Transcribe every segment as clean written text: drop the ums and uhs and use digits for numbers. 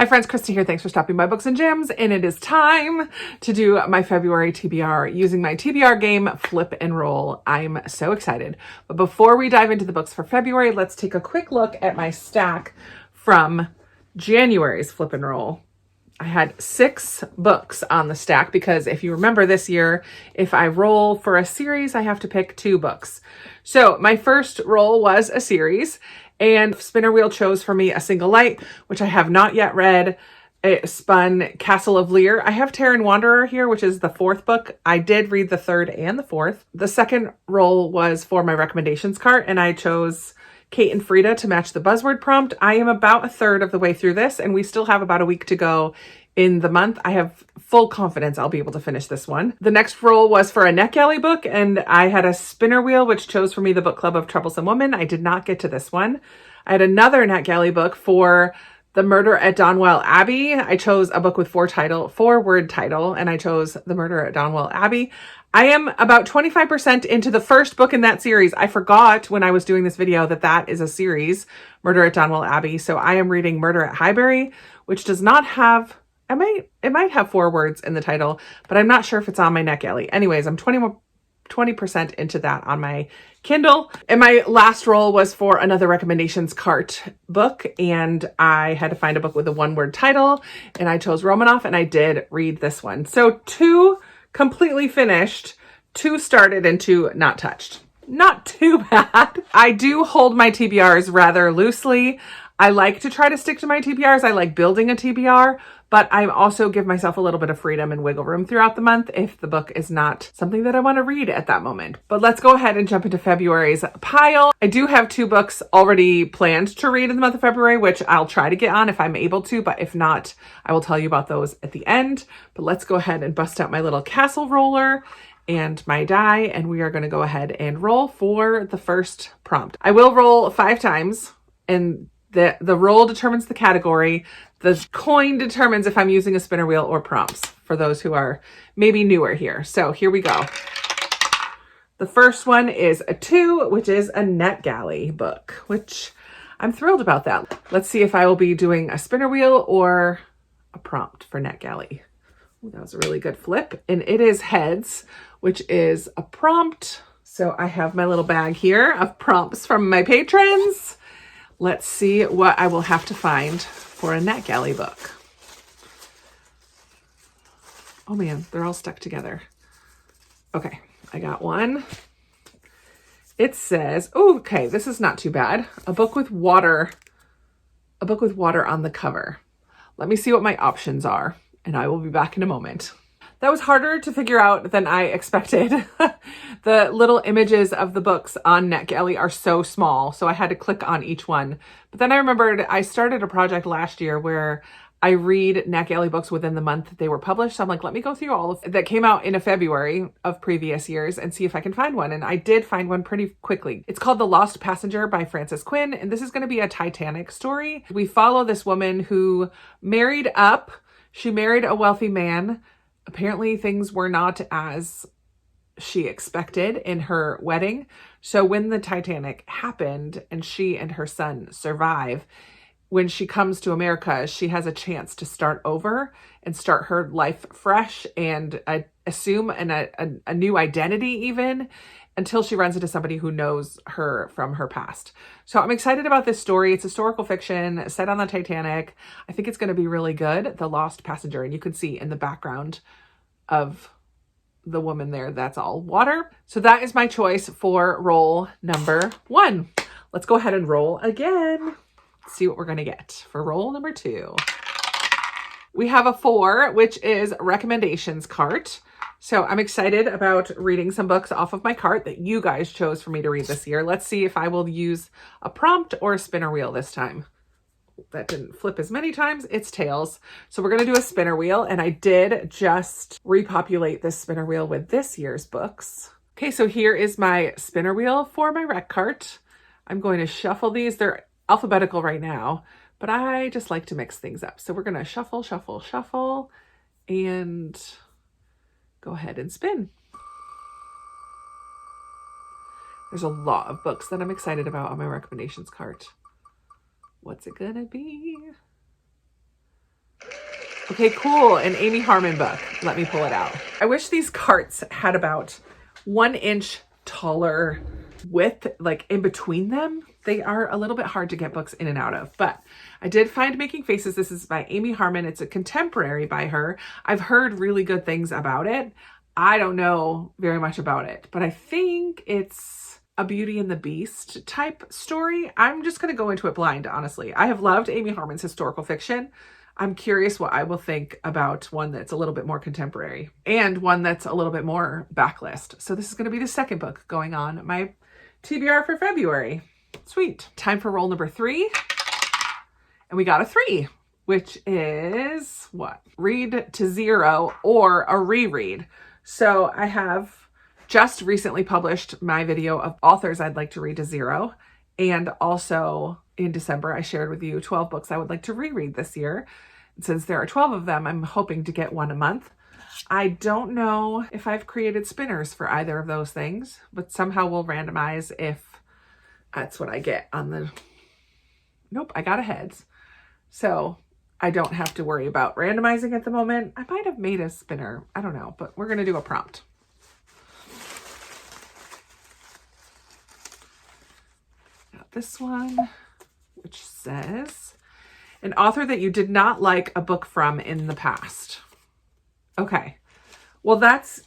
Hi friends, Krista here. Thanks for stopping by Books and Gems, and it is time to do my February TBR using my TBR game, Flip and Roll. I'm so excited. But before we dive into the books for February, let's take a quick look at my stack from January's Flip and Roll. I had 6 books on the stack because if you remember this year, if I roll for a series, I have to pick 2 books. So my first roll was a series, and Spinner Wheel chose for me A Single Light, which I have not yet read. It spun Castle of Lear. I have Terran Wanderer here, which is the 4th book. I did read the 3rd and the 4th. The second roll was for my recommendations cart, and I chose Kate and Frida to match the buzzword prompt. I am about a third of the way through this, and we still have about a week to go in the month. I have full confidence I'll be able to finish this one. The next roll was for a NetGalley book, and I had a Spinner Wheel, which chose for me the book club of Troublesome Woman. I did not get to this one. I had another NetGalley book for The Murder at Donwell Abbey. I chose a book with 4-word title, and I chose The Murder at Donwell Abbey. I am about 25% into the first book in that series. I forgot when I was doing this video that that is a series, Murder at Donwell Abbey. So I am reading Murder at Highbury, which does not have, it might have 4 words in the title, but I'm not sure if it's on my NetGalley. Anyways, I'm 20% into that on my Kindle. And my last roll was for another recommendations cart book, and I had to find a book with a 1-word title, and I chose Romanoff, and I did read this one. So 2 completely finished, 2 started, and 2 not touched. Not too bad. I do hold my TBRs rather loosely. I like to try to stick to my TBRs. I like building a TBR, but I also give myself a little bit of freedom and wiggle room throughout the month if the book is not something that I want to read at that moment. But let's go ahead and jump into February's pile. I do have 2 books already planned to read in the month of February, which I'll try to get on if I'm able to, but if not, I will tell you about those at the end. But let's go ahead and bust out my little castle roller and my die, and we are going to go ahead and roll for the first prompt. I will roll 5 times, and the roll determines the category. The coin determines if I'm using a spinner wheel or prompts, for those who are maybe newer here. So here we go. The first one is a 2, which is a NetGalley book, which I'm thrilled about that. Let's see if I will be doing a spinner wheel or a prompt for NetGalley. Ooh, that was a really good flip. And it is heads, which is a prompt. So I have my little bag here of prompts from my patrons. Let's see what I will have to find for a NetGalley book. Oh man, they're all stuck together. Okay, I got one. It says, oh, okay, this is not too bad. A book with water on the cover. Let me see what my options are, and I will be back in a moment. That was harder to figure out than I expected. The little images of the books on NetGalley are so small, so I had to click on each one. But then I remembered I started a project last year where I read NetGalley books within the month they were published. So I'm like, let me go through all of that came out in February of previous years and see if I can find one. And I did find one pretty quickly. It's called The Lost Passenger by Frances Quinn, and this is going to be a Titanic story. We follow this woman who married up. She married a wealthy man. Apparently things were not as she expected in her wedding. So when the Titanic happened and she and her son survive, when she comes to America, she has a chance to start over and start her life fresh and assume a new identity even, until she runs into somebody who knows her from her past. So I'm excited about this story. It's historical fiction set on the Titanic. I think it's going to be really good. The Lost Passenger. And you can see in the background of the woman there, that's all water. So that is my choice for roll number 1. Let's go ahead and roll again. Let's see what we're going to get for roll number 2. We have a 4, which is recommendations cart. So I'm excited about reading some books off of my cart that you guys chose for me to read this year. Let's see if I will use a prompt or a spinner wheel this time. That didn't flip as many times. It's tails. So we're going to do a spinner wheel, and I did just repopulate this spinner wheel with this year's books. Okay, so here is my spinner wheel for my rec cart. I'm going to shuffle these. They're alphabetical right now, but I just like to mix things up. So we're going to shuffle, shuffle, shuffle, and go ahead and spin. There's a lot of books that I'm excited about on my recommendations cart. What's it gonna be? Okay, cool. An Amy Harmon book. Let me pull it out. I wish these carts had about 1 inch taller width, like in between them. They are a little bit hard to get books in and out of, but I did find Making Faces. This is by Amy Harmon. It's a contemporary by her. I've heard really good things about it. I don't know very much about it, but I think it's a Beauty and the Beast type story. I'm just going to go into it blind, honestly. I have loved Amy Harmon's historical fiction. I'm curious what I will think about one that's a little bit more contemporary and one that's a little bit more backlist. So this is going to be the second book going on my TBR for February. Sweet. Time for roll number 3. And we got a 3, which is what? Read to Zero or a reread. So I have just recently published my video of authors I'd like to read to zero. And also in December, I shared with you 12 books I would like to reread this year. And since there are 12 of them, I'm hoping to get one a month. I don't know if I've created spinners for either of those things, but somehow we'll randomize if that's what I get on the... Nope, I got a heads. So I don't have to worry about randomizing at the moment. I might have made a spinner. I don't know, but we're going to do a prompt. Got this one, which says, an author that you did not like a book from in the past. Okay. Well, that's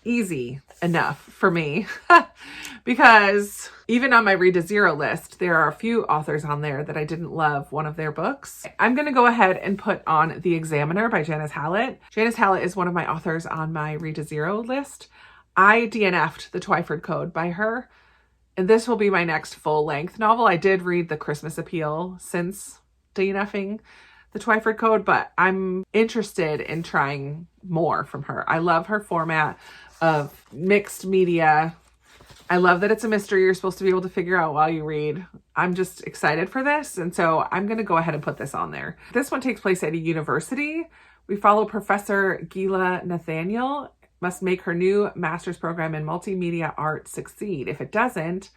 easy enough for me because even on my read to zero list, there are a few authors on there that I didn't love one of their books. I'm going to go ahead and put on The Examiner by Janice Hallett. Janice Hallett is one of my authors on my read to zero list. I DNF'd The Twyford Code by her, and this will be my next full-length novel. I did read The Christmas Appeal since DNFing The Twyford Code, but I'm interested in trying more from her. I love her format of mixed media. I love that it's a mystery you're supposed to be able to figure out while you read. I'm just excited for this, and so I'm going to go ahead and put this on there. This one takes place at a university. We follow Professor Gila Nathaniel must make her new master's program in multimedia art succeed. If it doesn't,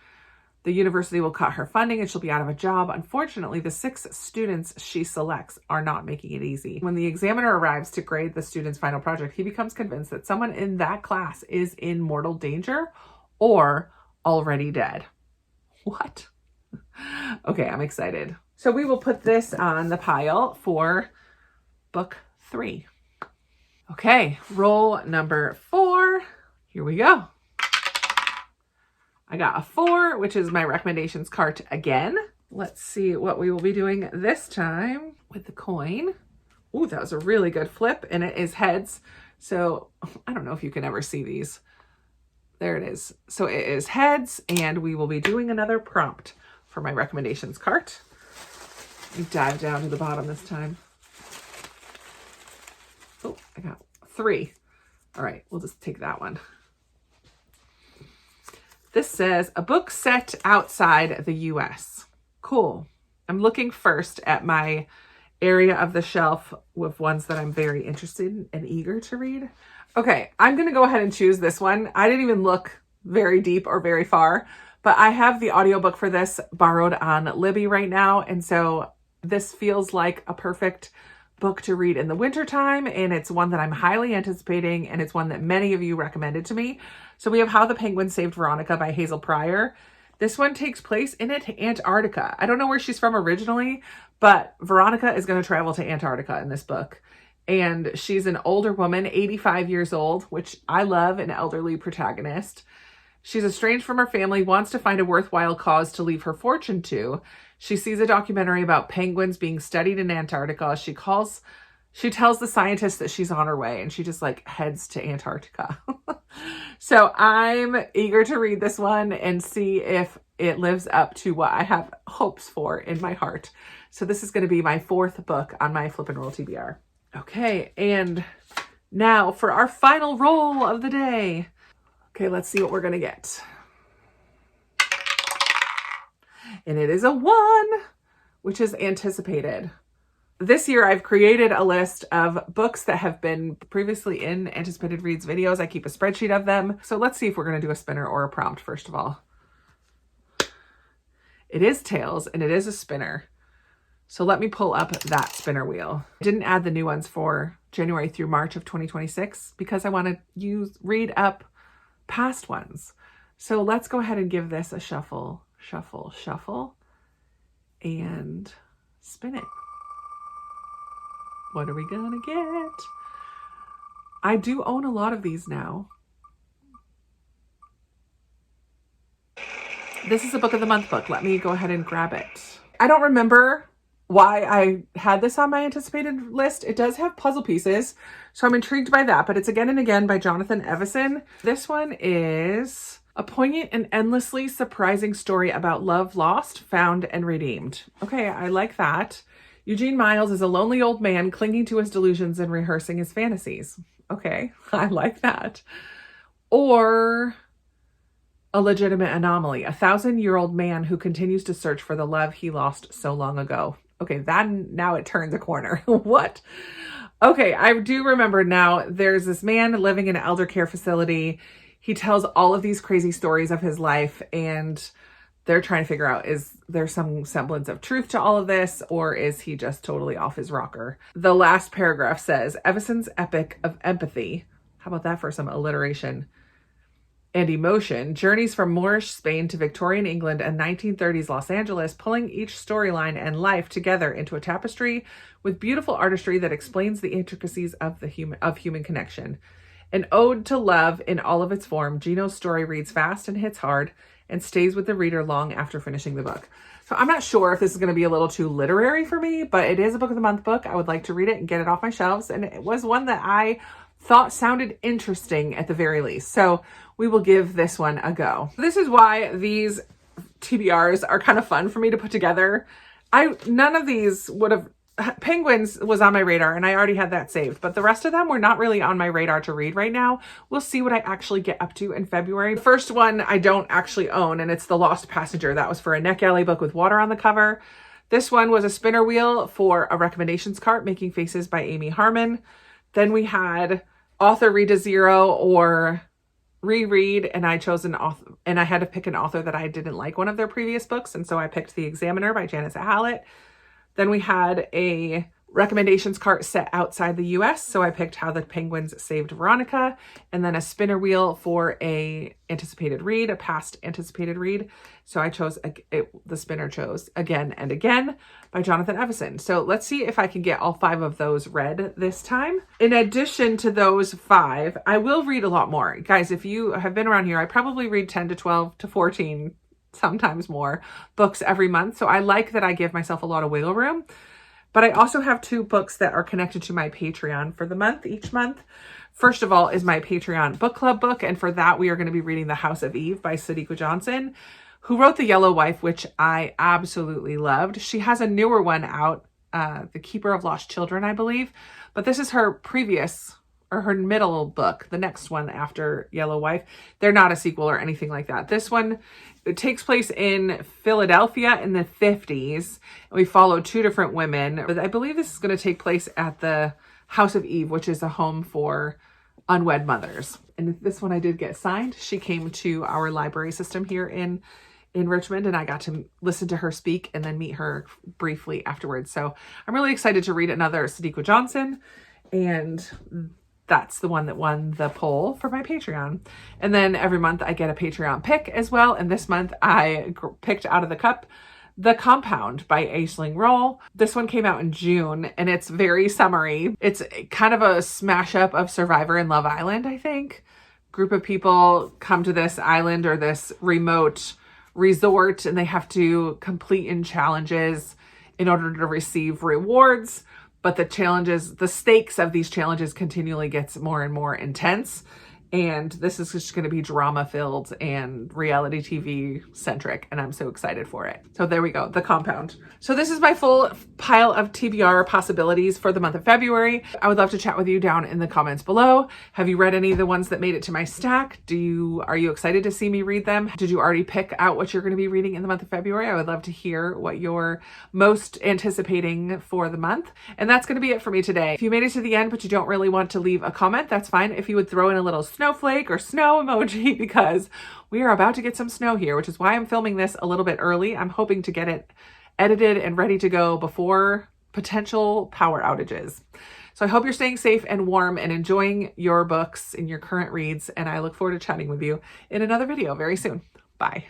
the university will cut her funding and she'll be out of a job. Unfortunately, the 6 students she selects are not making it easy. When the examiner arrives to grade the student's final project, he becomes convinced that someone in that class is in mortal danger or already dead. What? Okay, I'm excited. So we will put this on the pile for book 3. Okay, roll number 4. Here we go. I got a 4, which is my recommendations cart again. Let's see what we will be doing this time with the coin. Ooh, that was a really good flip, and it is heads. So I don't know if you can ever see these. There it is. So it is heads, and we will be doing another prompt for my recommendations cart. Let me dive down to the bottom this time. Oh, I got 3. All right, we'll just take that one. This says, a book set outside the US. Cool. I'm looking first at my area of the shelf with ones that I'm very interested in and eager to read. Okay, I'm going to go ahead and choose this one. I didn't even look very deep or very far, but I have the audiobook for this borrowed on Libby right now. And so this feels like a perfect book to read in the wintertime, and it's one that I'm highly anticipating, and it's one that many of you recommended to me. So we have How the Penguin Saved Veronica by Hazel Pryor. This one takes place in Antarctica. I don't know where she's from originally, but Veronica is going to travel to Antarctica in this book. And she's an older woman, 85 years old, which I love, an elderly protagonist. She's estranged from her family, wants to find a worthwhile cause to leave her fortune to. She sees a documentary about penguins being studied in Antarctica. She tells the scientists that she's on her way, and she just like heads to Antarctica. So I'm eager to read this one and see if it lives up to what I have hopes for in my heart. So this is going to be my 4th book on my Flip and Roll TBR. Okay, and now for our final roll of the day. Okay, let's see what we're going to get. And it is a 1, which is anticipated. This year, I've created a list of books that have been previously in Anticipated Reads videos. I keep a spreadsheet of them. So let's see if we're going to do a spinner or a prompt, first of all. It is tails, and it is a spinner. So let me pull up that spinner wheel. I didn't add the new ones for January through March of 2026 because I want to read up past ones. So let's go ahead and give this a shuffle, shuffle, shuffle, and spin it. What are we gonna get? I do own a lot of these now. This is a book of the month book. Let me go ahead and grab it. I don't remember why I had this on my anticipated list. It does have puzzle pieces, so I'm intrigued by that, but it's Again and Again by Jonathan Evison. This one is a poignant and endlessly surprising story about love lost, found, and redeemed. Okay, I like that. Eugene Miles is a lonely old man clinging to his delusions and rehearsing his fantasies. Okay, I like that. Or A Legitimate Anomaly, a 1,000-year-old man who continues to search for the love he lost so long ago. Okay, now it turns a corner. What? Okay, I do remember now. There's this man living in an elder care facility. He tells all of these crazy stories of his life, and they're trying to figure out, is there some semblance of truth to all of this, or is he just totally off his rocker? The last paragraph says, Evison's epic of empathy, how about that for some alliteration, and emotion, journeys from Moorish Spain to Victorian England and 1930s Los Angeles, pulling each storyline and life together into a tapestry with beautiful artistry that explains the intricacies of human connection. An ode to love in all of its form, Gino's story reads fast and hits hard and stays with the reader long after finishing the book. So I'm not sure if this is going to be a little too literary for me, but it is a book of the month book. I would like to read it and get it off my shelves, and it was one that I thought sounded interesting at the very least. So we will give this one a go. This is why these TBRs are kind of fun for me to put together. None of these would have, Penguins was on my radar and I already had that saved, but the rest of them were not really on my radar to read right now. We'll see what I actually get up to in February. The first one I don't actually own, and it's The Lost Passenger. That was for a NetGalley book with water on the cover. This one was a spinner wheel for a recommendations cart, Making Faces by Amy Harmon. Then we had author read to zero or reread, and I chose an author, and I had to pick an author that I didn't like one of their previous books, and so I picked The Examiner by Janice Hallett. Then we had a recommendations cart set outside the US, so I picked How the Penguins Saved Veronica, and then a spinner wheel for a past anticipated read. So I chose, the spinner chose Again and Again by Jonathan Evison. So let's see if I can get all 5 of those read this time. In addition to those 5, I will read a lot more. Guys, if you have been around here, I probably read 10 to 12 to 14, sometimes more books every month. So I like that I give myself a lot of wiggle room. But I also have 2 books that are connected to my Patreon for the month, each month. First of all is my Patreon book club book. And for that, we are going to be reading The House of Eve by Sadiqa Johnson, who wrote The Yellow Wife, which I absolutely loved. She has a newer one out, The Keeper of Lost Children, I believe. But this is her previous, or her middle book, the next one after Yellow Wife. They're not a sequel or anything like that. This one, it takes place in Philadelphia in the 50s. We follow 2 different women. I believe this is going to take place at the House of Eve, which is a home for unwed mothers. And this one I did get signed. She came to our library system here in Richmond, and I got to listen to her speak and then meet her briefly afterwards. So I'm really excited to read another Sadiqa Johnson, and that's the one that won the poll for my Patreon. And then every month I get a Patreon pick as well. And this month I picked out of the cup The Compound by Aisling Roll. This one came out in June, and it's very summery. It's kind of a smash up of Survivor and Love Island, I think. Group of people come to this island or this remote resort, and they have to complete challenges in order to receive rewards. But the stakes of these challenges continually gets more and more intense. And this is just going to be drama filled and reality TV centric. And I'm so excited for it. So there we go. The Compound. So this is my full pile of TBR possibilities for the month of February. I would love to chat with you down in the comments below. Have you read any of the ones that made it to my stack? Are you excited to see me read them? Did you already pick out what you're going to be reading in the month of February? I would love to hear what you're most anticipating for the month. And that's going to be it for me today. If you made it to the end, but you don't really want to leave a comment, that's fine. If you would throw in a little snowflake or snow emoji, because we are about to get some snow here, which is why I'm filming this a little bit early. I'm hoping to get it edited and ready to go before potential power outages. So I hope you're staying safe and warm and enjoying your books and your current reads, and I look forward to chatting with you in another video very soon. Bye.